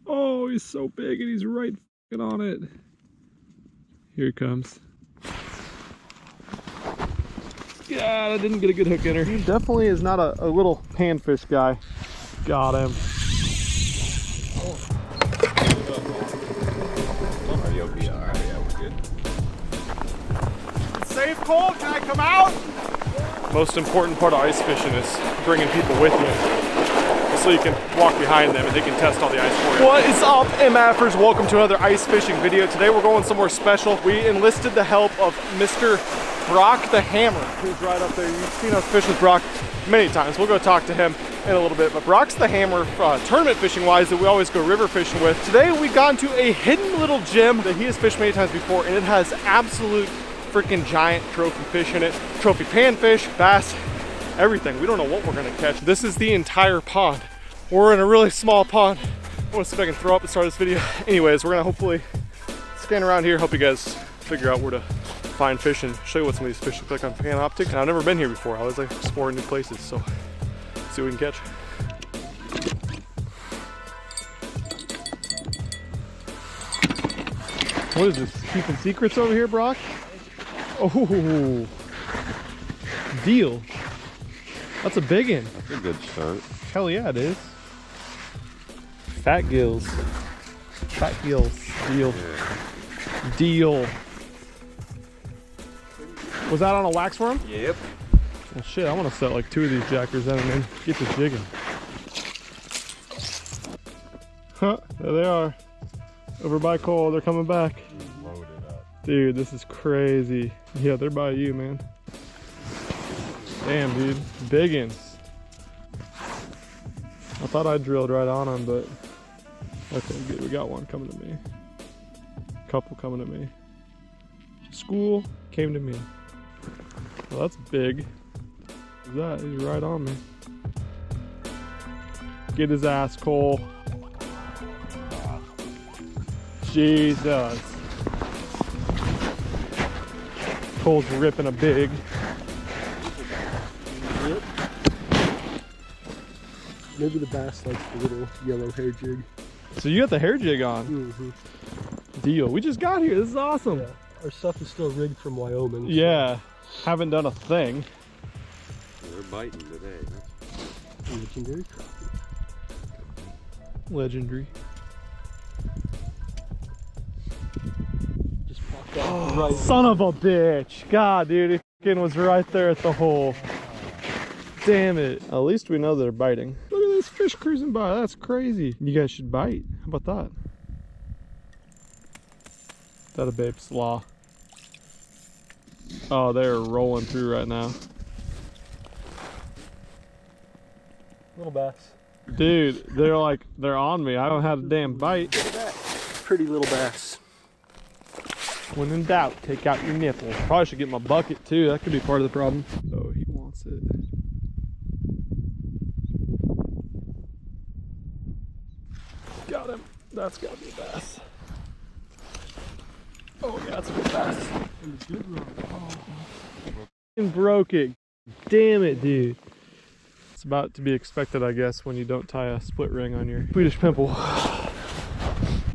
Oh, he's so big and he's right on it. Here he comes. Yeah, I didn't get a good hook in her. He definitely is not a little panfish guy. Got him. You'll be all right. Yeah, we're good. Safe, Cole? Can I come out? Most important part of ice fishing is bringing people with you, so you can walk behind them and they can test all the ice for you. What is up, MFers? Welcome to another ice fishing video. Today we're going somewhere special. We enlisted the help of Mr. Brock the Hammer, who's right up there. You've seen us fish with Brock many times. We'll go talk to him in a little bit, but Brock's the Hammer tournament fishing wise that we always go river fishing with. Today we got into a hidden little gem that he has fished many times before, and it has absolute freaking giant trophy fish in it. Trophy panfish, bass, everything. We don't know what we're gonna catch. This is the entire pond. We're in a really small pond. I wanna see if I can throw up and start this video. Anyways, we're gonna hopefully scan around here, help you guys figure out where to find fish and show you what some of these fish look like on Panoptic. And I've never been here before. I always like exploring new places, so see what we can catch. What is this? Keeping secrets over here, Brock? Oh, deal. That's a big one. That's a good start. Hell yeah, it is. Fat gills. Fat gills. Deal. Yeah. Deal. Was that on a wax worm? Yep. Well, shit, I want to set like 2 of these jackers in and then get to jigging. Huh, there they are. Over by Cole, they're coming back. Loaded up. Dude, this is crazy. Yeah, they're by you, man. Damn, dude. Biggins. I thought I drilled right on them, but okay, good. We got one coming to me. Couple coming to me. School came to me. Well, that's big. What's that? He's right on me. Get his ass, Cole. Jesus. Cole's ripping a big. Maybe the bass likes the little yellow hair jig. So you got the hair jig on. Mm-hmm. Deal. We just got here. This is awesome. Yeah. Our stuff is still rigged from Wyoming. Yeah. Haven't done a thing. We're biting today. Legendary. Legendary. Just popped out right. Son of a bitch. God, dude. It fucking was right there at the hole. Damn it. At least we know they're biting. Look at this fish cruising by. That's crazy. You guys should bite. How about that? That a babe slaw. Oh, they're rolling through right now. Little bass. Dude, they're on me. I don't have a damn bite. Look at that. Pretty little bass. When in doubt, take out your nipple. Probably should get my bucket too. That could be part of the problem. Oh, he wants it. Got him. That's gotta be a bass. Oh yeah, that's a good bass. And broke it. Damn it, dude. It's about to be expected, I guess, when you don't tie a split ring on your Swedish pimple.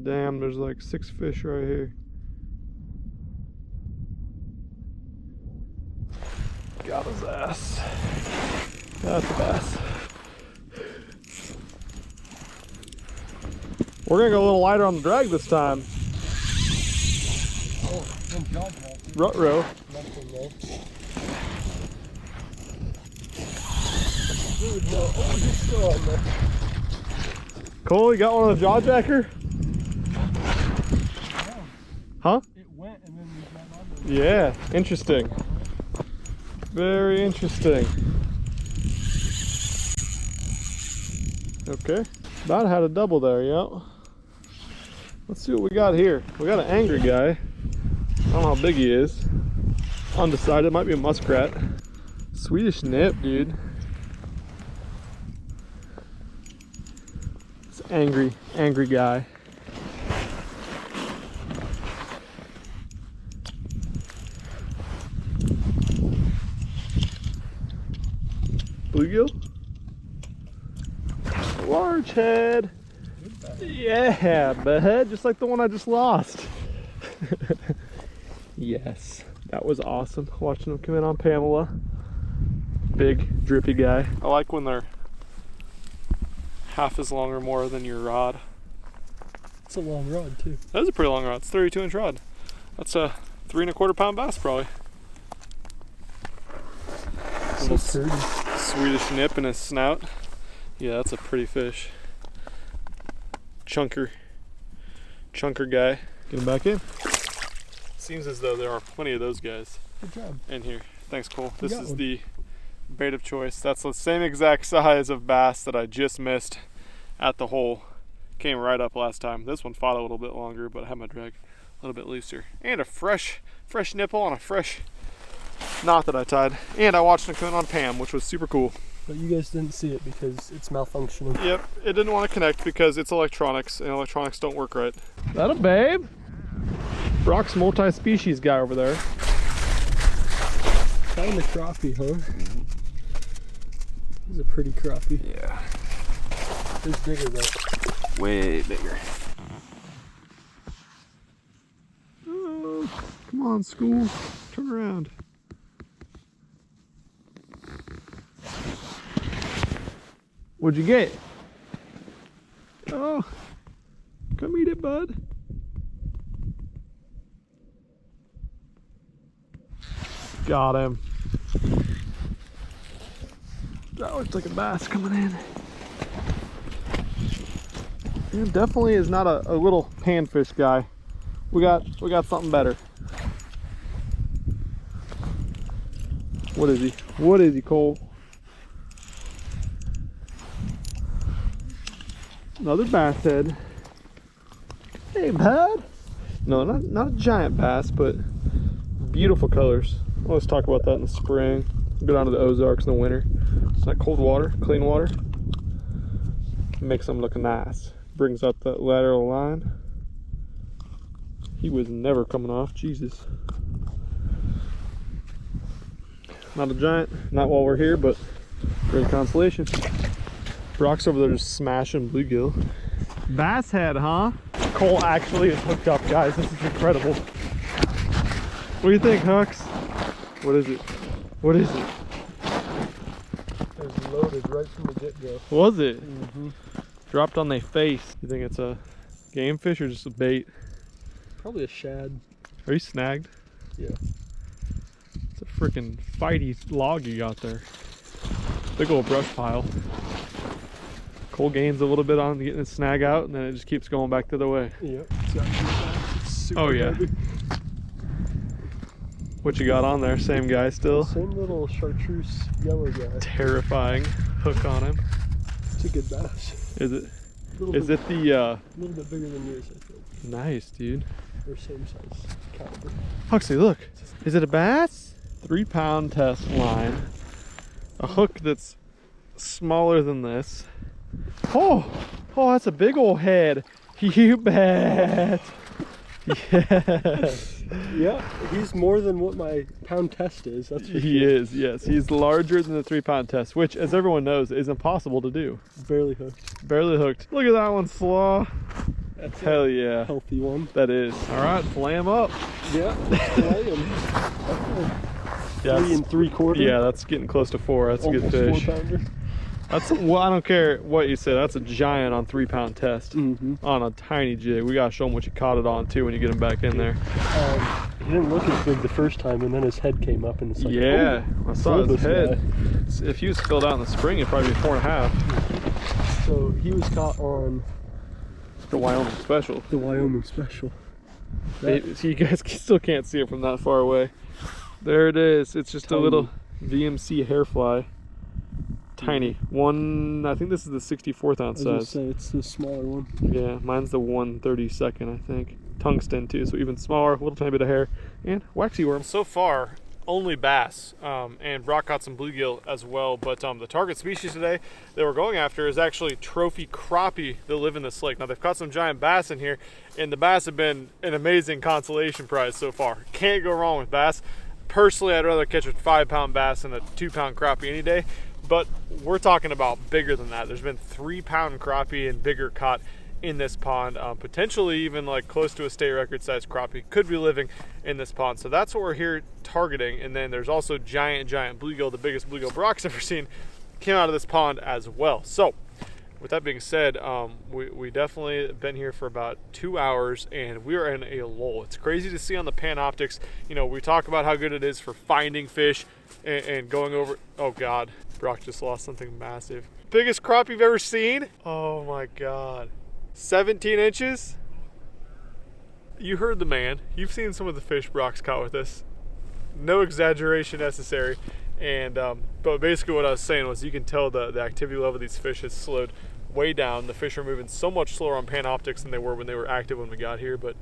Damn, there's like 6 fish right here. Got his ass. That's a bass. We're gonna go a little lighter on the drag this time. Rut-row. Cole, you got one on the jaw jacker? Huh? It went and then we got on. Yeah, interesting. Very interesting. Okay, about had a double there, yeah. Let's see what we got here. We got an angry guy. I don't know how big he is. Undecided, might be a muskrat. Swedish nip, dude. It's angry guy. Bluegill? Large head. Yeah, bud, just like the one I just lost. Yes, that was awesome. Watching them come in on Pamela. Big, drippy guy. I like when they're half as long or more than your rod. It's a long rod too. That is a pretty long rod. It's a 32-inch rod. That's a 3 1/4 pound bass probably. So pretty. Swedish nip in his snout. Yeah, that's a pretty fish. Chunker guy. Get him back in. Seems as though there are plenty of those guys Good job. in here. Thanks, Cole. This is one. the bait of choice. That's the same exact size of bass that I just missed at the hole. Came right up last time. This one fought a little bit longer, but I had my drag a little bit looser. And a fresh nipple on a fresh knot that I tied. And I watched him come in on Pam, which was super cool. But you guys didn't see it because it's malfunctioning. Yep, it didn't want to connect because it's electronics, and electronics don't work right. That a babe? Brock's multi-species guy over there. Found the crappie, huh? This is a pretty crappie. Yeah. It's bigger though. Way bigger. Oh, come on, school. Turn around. What'd you get? Oh, come eat it, bud. Got him. That looks like a bass coming in. It definitely is not a little panfish guy. We got something better. What is he? What is he, Cole? Another bass head. Hey, bud. No, not a giant bass, but beautiful colors. Let's talk about that in the spring. Go down to the Ozarks in the winter. It's not cold water, clean water. Makes them look nice. Brings up that lateral line. He was never coming off, Jesus. Not a giant, not while we're here, but great consolation. Brock's over there just smashing bluegill. Bass head, huh? Cole actually is hooked up, guys. This is incredible. What do you think, Hux? What is it? What is it? It was loaded right from the get-go. Was it? Mm-hmm. Dropped on their face. You think it's a game fish or just a bait? Probably a shad. Are you snagged? Yeah. It's a freaking fighty log you got there. Big old brush pile. Cole gains a little bit on getting his snag out, and then it just keeps going back the other way. Yep. It's got two backs. It's super Oh, yeah. heavy. What you got on there? Same guy still? Same little chartreuse yellow guy. Terrifying hook on him. It's a good bass. Is it? Little Is bit, it the a little bit bigger than yours, I think. nice, dude? Or same size caliber. Huxley, look. Is it a bass? 3 pound test line. A hook that's smaller than this. Oh, that's a big old head. You bet. Yes. Yeah, he's more than what my pound test is. That's for He sure. is, yes. He's larger than the 3 pound test, which, as everyone knows, is impossible to do. Barely hooked. Barely hooked. Look at that one, slaw. That's Hell a yeah. healthy one. That is. All right, fillet him up. Yeah, let's fillet him. Yeah, 3 3/4. yeah, that's getting close to 4. That's a good Almost fish. 4-pounder. That's, well, I don't care what you say. That's a giant on 3 pound test. Mm-hmm. On a tiny jig. We gotta show him what you caught it on too when you get him back in there. He didn't look as big the first time, and then his head came up, and it's like, Yeah, oh, I saw his this head. guy. If he was filled out in the spring, it'd probably be 4.5. So he was caught on The Wyoming special. the Wyoming special. See, you guys still can't see it from that far away. There it is. It's just Tiny. a little VMC hair fly. Tiny. I think this is the 64th I ounce was gonna size. say it's the smaller one. Yeah, mine's the 1/32, I think. Tungsten too, so even smaller, little tiny bit of hair, and waxy worm. So far, only bass, and Brock caught some bluegill as well, but the target species today that we're going after is actually trophy crappie that live in this lake. Now they've caught some giant bass in here, and the bass have been an amazing consolation prize so far. Can't go wrong with bass. Personally, I'd rather catch a 5 pound bass than a 2 pound crappie any day, but we're talking about bigger than that. There's been 3 pound crappie and bigger caught in this pond, potentially even like close to a state record size crappie could be living in this pond. So that's what we're here targeting. And then there's also giant bluegill, the biggest bluegill Brock's ever seen, came out of this pond as well. So with that being said, we definitely been here for about 2 hours and we are in a lull. It's crazy to see on the Panoptics. You know, we talk about how good it is for finding fish and going over. Oh God, Brock just lost something massive. Biggest crappie you've ever seen? Oh my God. 17 inches? You heard the man. You've seen some of the fish Brock's caught with this. No exaggeration necessary. And but basically what I was saying was you can tell the activity level of these fish has slowed way down. The fish are moving so much slower on Panoptics than they were when they were active when we got here, but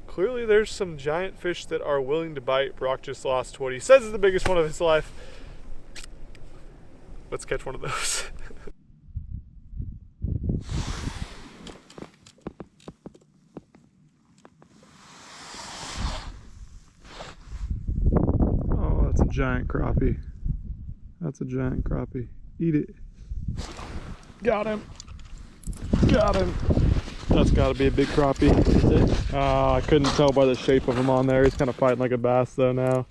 clearly there's some giant fish that are willing to bite. Brock just lost what he says is the biggest one of his life. Let's catch one of those. Oh, that's a giant crappie. That's a giant crappie. Eat it. Got him. Got him. That's got to be a big crappie. I couldn't tell by the shape of him on there. He's kind of fighting like a bass though now.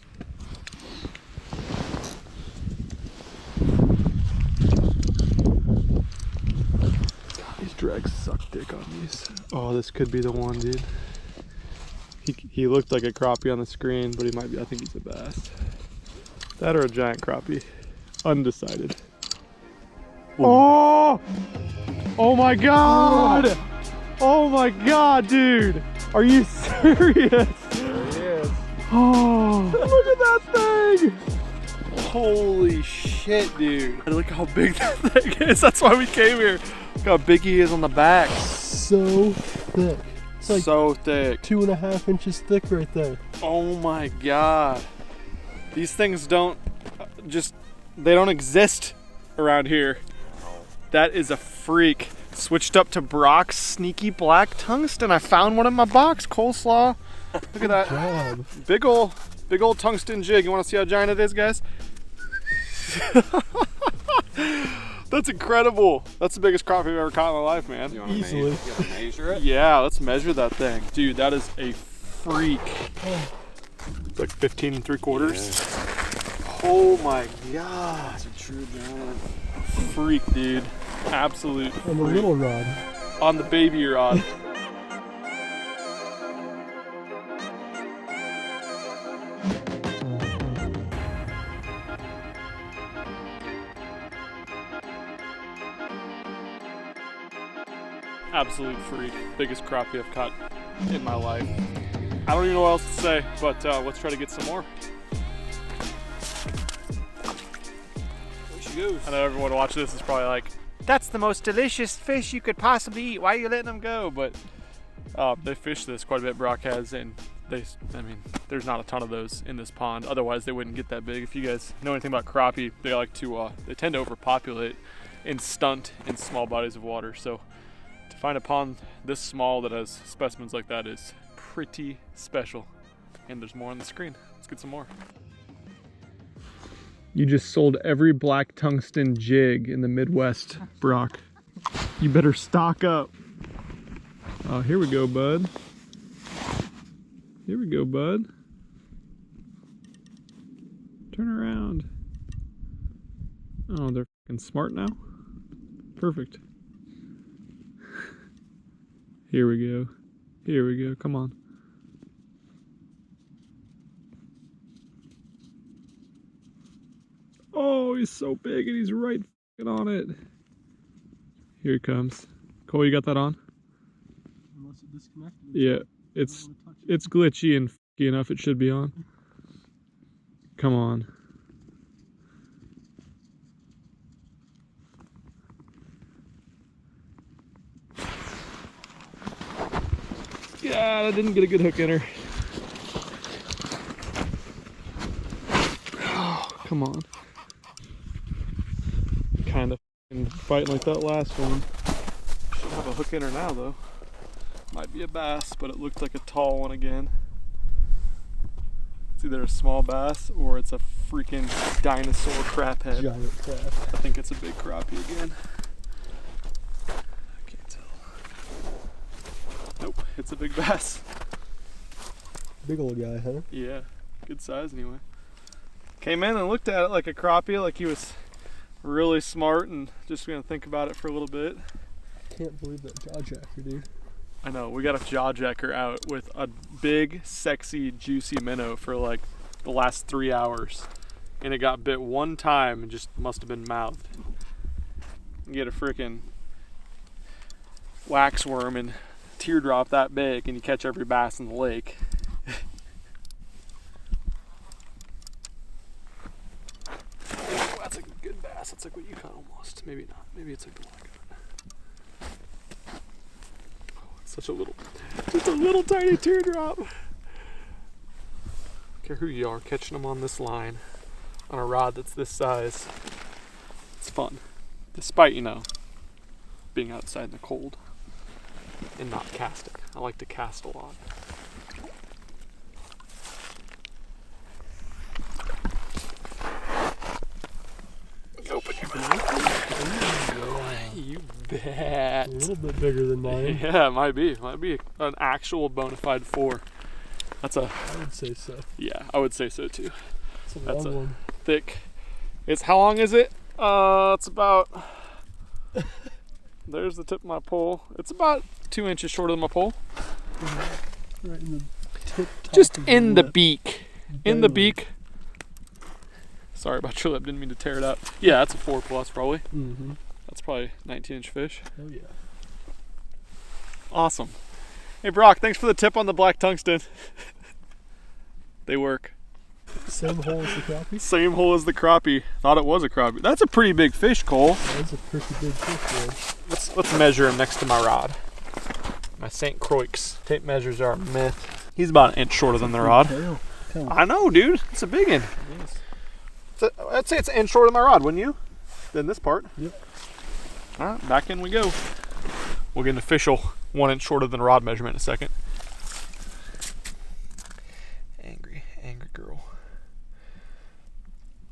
God, these drags suck dick on these. Oh, this could be the one, dude. He looked like a crappie on the screen, but he might be. I think he's a bass. That or a giant crappie. Undecided. Oh! Oh my God! Oh my God, dude! Are you serious? There he is. Oh! Look at that thing! Holy shit, dude! Look how big that thing is. That's why we came here. Look how big he is on the back. So thick. It's like so thick. 2.5 inches thick right there. Oh my God! These things don't they don't exist around here. That is a freak. Switched up to Brock's sneaky black tungsten. I found one in my box. Coleslaw. Look at that. Job. Big old tungsten jig. You want to see how giant it is, guys? That's incredible. That's the biggest crappie I've ever caught in my life, man. You want to Easily. measure it? Yeah, let's measure that thing. Dude, that is a freak. It's like 15 3/4. Yeah. Oh my God. It's a true giant. Freak, dude. Absolute On the freak. little rod. On the baby rod. Absolute freak. Biggest crappie I've caught in my life. I don't even know what else to say, but let's try to get some more. There she goes. I know everyone watching this is probably like, that's the most delicious fish you could possibly eat. Why are you letting them go? But they fish this quite a bit, Brock has, and there's not a ton of those in this pond. Otherwise, they wouldn't get that big. If you guys know anything about crappie, they like to, they tend to overpopulate and stunt in small bodies of water. So to find a pond this small that has specimens like that is pretty special. And there's more on the screen. Let's get some more. You just sold every black tungsten jig in the Midwest, Brock. You better stock up. Oh, here we go, bud. Here we go, bud. Turn around. Oh, they're fucking smart now. Perfect. Here we go. Here we go. Come on. Oh, he's so big and he's right on it. Here he comes. Cole, you got that on? Unless it disconnected. Yeah, it's glitchy and f***y enough. It should be on. Come on. God, I didn't get a good hook in her. Oh, come on. Kind of fighting like that last one. Should have a hook in her now, though. Might be a bass, but it looked like a tall one again. It's either a small bass or it's a freaking dinosaur craphead. Giant crab. I think it's a big crappie again. I can't tell. It's a big bass. Big old guy, huh? Yeah, good size anyway. Came in and looked at it like a crappie, like he was really smart and just gonna think about it for a little bit. Can't believe that jaw jacker, dude. I know, we got a jaw jacker out with a big, sexy, juicy minnow for like the last 3 hours. And it got bit one time and just must have been mouthed. You get a freaking waxworm and teardrop that big and you catch every bass in the lake. Oh, that's a good bass. That's like what you caught almost. Maybe not. Maybe it's like the one I got. Such a little, just a little tiny teardrop. I don't care who you are, catching them on this line, on a rod that's this size, it's fun. Despite, you know, being outside in the cold and not casting. I like to cast a lot. Open your mouth. You bet. A little bit bigger than mine. Yeah, it might be. Might be an actual bona fide 4. That's a. I would say so. Yeah, I would say so too. It's a That's long a one. thick. It's how long is it? It's about. There's the tip of my pole. It's about 2 inches shorter than my pole. Right in the tip top. Just of in the lip. beak. In the Barely. beak. Sorry about your lip. Didn't mean to tear it up. Yeah, that's a 4+ probably. Mm-hmm. That's probably 19-inch fish. Oh yeah. Awesome. Hey Brock, thanks for the tip on the black tungsten. They work. Same hole as the crappie. Same hole as the crappie. Thought it was a crappie. That's a pretty big fish, Cole. That's a pretty big fish, Let's measure him next to my rod. My St. Croix. Tape measures are a myth. He's about an inch shorter than the rod. I know, dude. It's a big one. I'd say it's an inch shorter than my rod, wouldn't you? Than this part. Yep. All right, back in we go. We'll get an official 1 inch shorter than rod measurement in a second. Angry girl.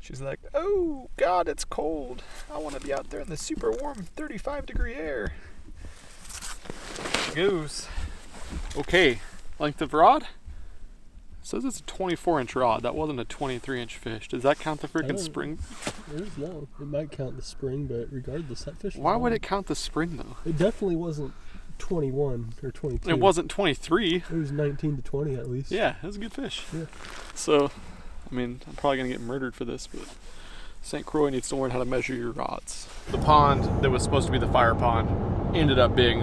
She's like, oh God, it's cold. I want to be out there in the super warm 35-degree air. There she goes. Okay, length of rod. It says it's a 24-inch rod. That wasn't a 23-inch fish. Does that count the freaking spring? It is long. It might count the spring, but regardless, that fish. Why would it count the spring though? It definitely wasn't 21 or 22. It wasn't 23. It was 19 to 20 at least. Yeah, it was a good fish. Yeah. So, I mean, I'm probably gonna get murdered for this, but St. Croix needs to learn how to measure your rods. The pond that was supposed to be the fire pond ended up being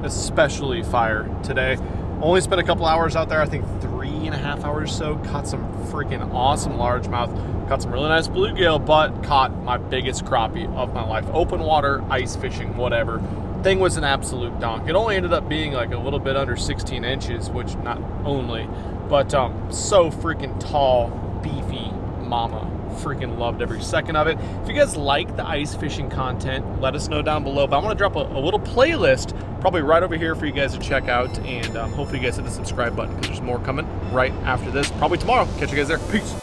especially fire today. Only spent a couple hours out there, I think 3.5 hours or so. Caught some freaking awesome largemouth. Caught some really nice bluegill, but caught my biggest crappie of my life. Open water, ice fishing, whatever. Thing was an absolute donk. It only ended up being like a little bit under 16 inches, which not only, but so freaking tall, beefy mama. Freaking loved every second of it. If you guys like the ice fishing content, let us know down below. But I'm going to drop a little playlist probably right over here for you guys to check out. And hopefully you guys hit the subscribe button because there's more coming right after this. Probably tomorrow. Catch you guys there. Peace.